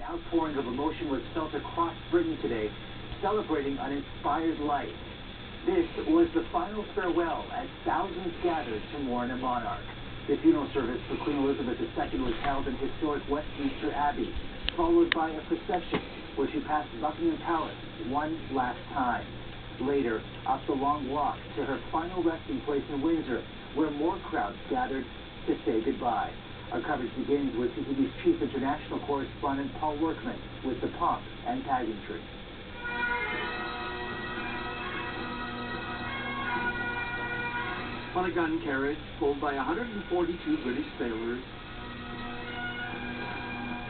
An outpouring of emotion was felt across Britain today, celebrating an inspired life. This was the final farewell as thousands gathered to mourn a monarch. The funeral service for Queen Elizabeth II was held in historic Westminster Abbey, followed by a procession where she passed Buckingham Palace one last time. Later, up the long walk to her final resting place in Windsor, where more crowds gathered to say goodbye. Our coverage begins with CTV's chief international correspondent Paul Workman with the pomp and pageantry. On a gun carriage pulled by 142 British sailors.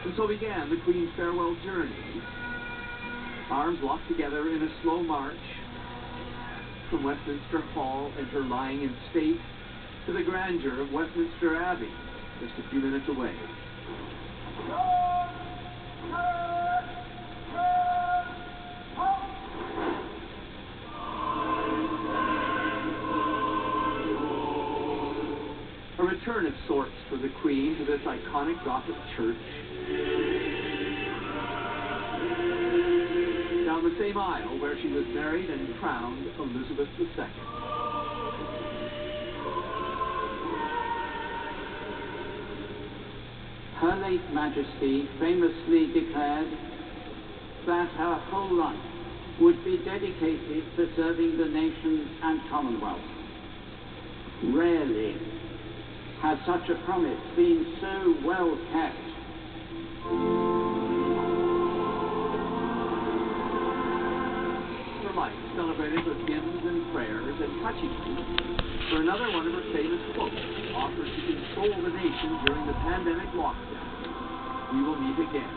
And so began the Queen's farewell journey, arms locked together in a slow march from Westminster Hall and her lying in state to the grandeur of Westminster Abbey, just a few minutes away. A return of sorts for the Queen to this iconic Gothic church. Down the same aisle where she was married and crowned Elizabeth II. Her late Majesty famously declared that her whole life would be dedicated to serving the nation and Commonwealth. Rarely has such a promise been so well kept. Her life celebrated with hymns and prayers, and touchingly, for another one of her famous quotes offered to console the nation during the pandemic lockdown. We will meet again.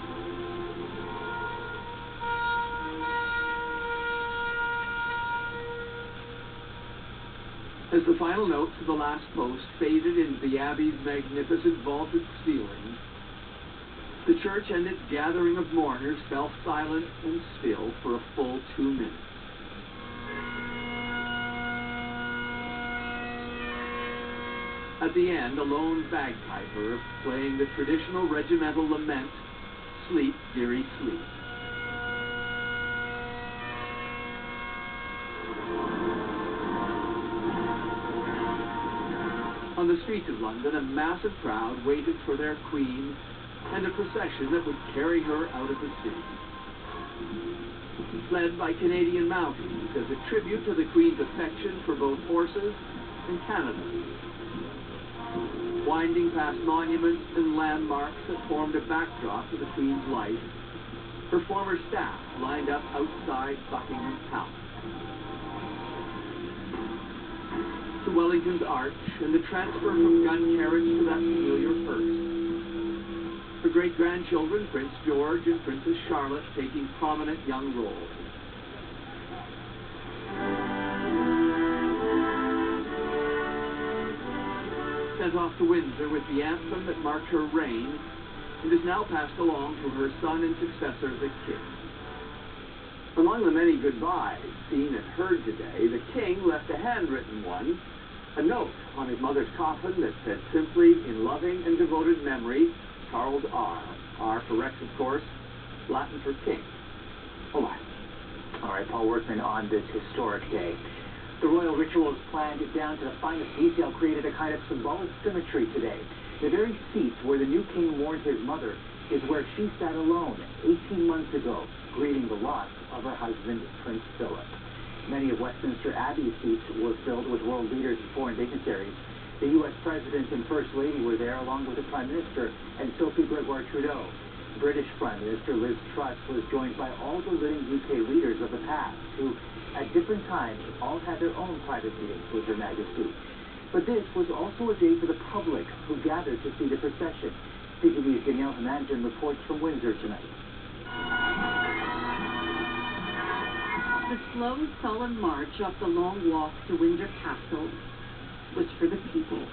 As the final notes of the last post faded into the Abbey's magnificent vaulted ceiling, the church and its gathering of mourners fell silent and still for a full 2 minutes. At the end, a lone bagpiper playing the traditional regimental lament, Sleep, Dearie, Sleep. On the streets of London, a massive crowd waited for their Queen and a procession that would carry her out of the city. Led by Canadian mounties as a tribute to the Queen's affection for both horses and Canada. Winding past monuments and landmarks that formed a backdrop to the Queen's life, her former staff lined up outside Buckingham Palace. To Wellington's Arch and the transfer from gun carriage to that familiar hearse. Her great-grandchildren, Prince George and Princess Charlotte, taking prominent young roles. Sent off to Windsor with the anthem that marked her reign, and is now passed along to her son and successor, the King. Among the many goodbyes seen and heard today, the King left a handwritten one, a note on his mother's coffin that said simply, in loving and devoted memory, Charles R. R for Rex, of course, Latin for king. Oh my. All right, Paul Workman on this historic day. The royal rituals planned down to the finest detail created a kind of symbolic symmetry today. The very seat where the new king mourned his mother is where she sat alone 18 months ago, grieving the loss of her husband, Prince Philip. Many of Westminster Abbey's seats were filled with world leaders and foreign dignitaries. The U.S. President and First Lady were there, along with the Prime Minister and Sophie Gregoire Trudeau. British Prime Minister Liz Truss was joined by all the living UK leaders of the past, who, at different times, all had their own private meetings with Her Majesty. But this was also a day for the public, who gathered to see the procession. CTV's Danielle Hernandez reports from Windsor tonight. The slow, solemn march up the long walk to Windsor Castle was for the people,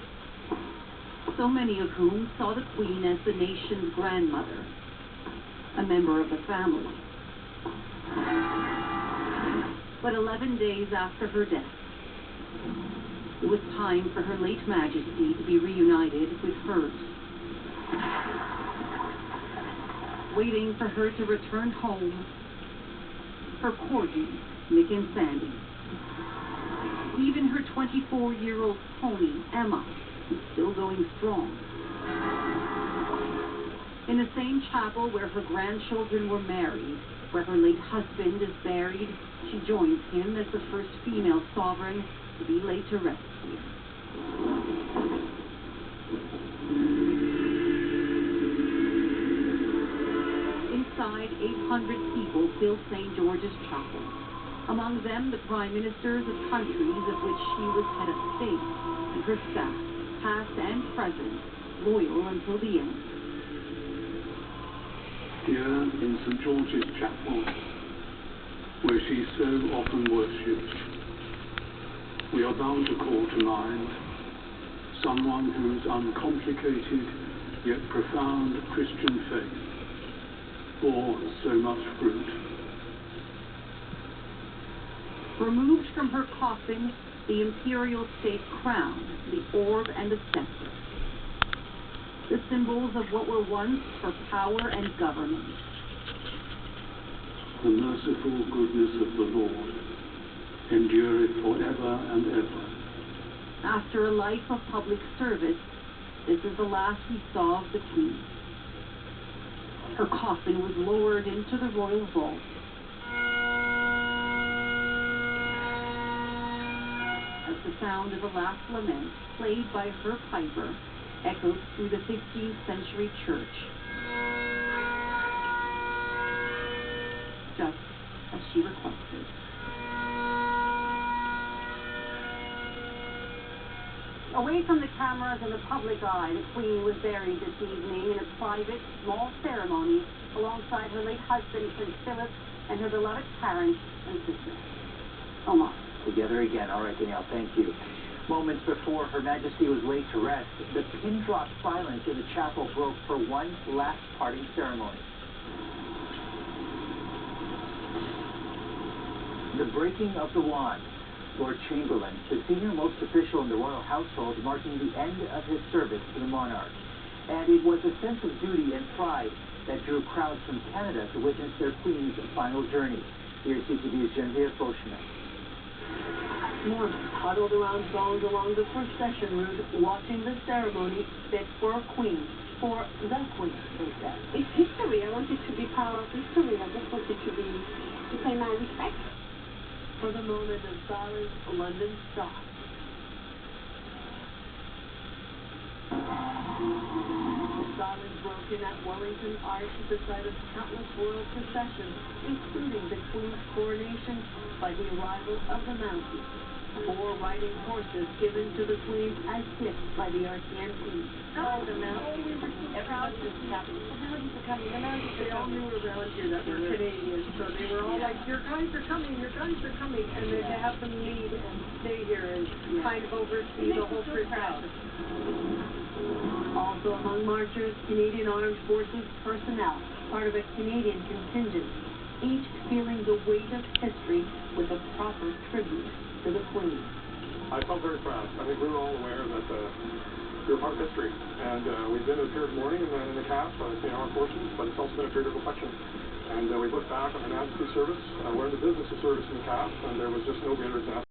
so many of whom saw the Queen as the nation's grandmother, a member of the family. But 11 days after her death, it was time for Her late Majesty to be reunited with hers. waiting for her to return home. Her corgis, Mick and Sandy. Even her 24-year-old pony, Emma, is still going strong. In the same chapel where her grandchildren were married, where her late husband is buried, she joins him as the first female sovereign to be laid to rest here. Inside, 800 people fill St. George's Chapel. Among them, the prime ministers of countries of which she was head of state, and her staff, past and present, loyal until the end. Here in St. George's Chapel, where she so often worshipped, we are bound to call to mind someone whose uncomplicated yet profound Christian faith bore so much fruit. Removed from her coffin, the imperial state crown, the orb and the scepter. The symbols of what were once her power and government. The merciful goodness of the Lord endureth forever and ever. After a life of public service, this is the last we saw of the Queen. Her coffin was lowered into the royal vault. As the sound of a last lament, played by her piper, echoed through the 15th century church. Just as she requested. Away from the cameras and the public eye, the Queen was buried this evening in a private, small ceremony alongside her late husband, Prince Philip, and her beloved parents and sisters. Omar. Together again. All right, Danielle, thank you. Moments before Her Majesty was laid to rest, the pin-drop silence in the chapel broke for one last parting ceremony. The breaking of the wand. Lord Chamberlain, the senior-most official in the royal household, marking the end of his service to the monarch. And it was a sense of duty and pride that drew crowds from Canada to witness their Queen's final journey. Here's CTV's Genevieve Beauchemin. More huddled around thrones along the procession route, watching the ceremony fit for a queen, for the queen, they said. It's history. I want it to be part of history. I just want it to pay my respect. For the moment of silence, London stopped. The silence broken at Wellington Arch at the site of countless royal processions, including the Queen's coronation by the arrival of the mountie. 4 riding horses given to the Queen as gifts by the RCMP. Oh, the mounties. Everybody was happy. The mounties are coming. The mounties are They all coming. knew around here that were Canadians, so they were all like, your guys are coming, and then to have them lead and stay here and kind of oversee the whole procession. Also among marchers, Canadian Armed Forces personnel, part of a Canadian contingent, each feeling the weight of history with a proper tribute to the Queen. I felt very proud. I think we were all aware that we were part of history. And we've been a period of mourning in the CAF, the Armed Forces, but it's also been a period of reflection. And we look back on Her Majesty's service. We're in the business of service in the CAF, and there was just no greater death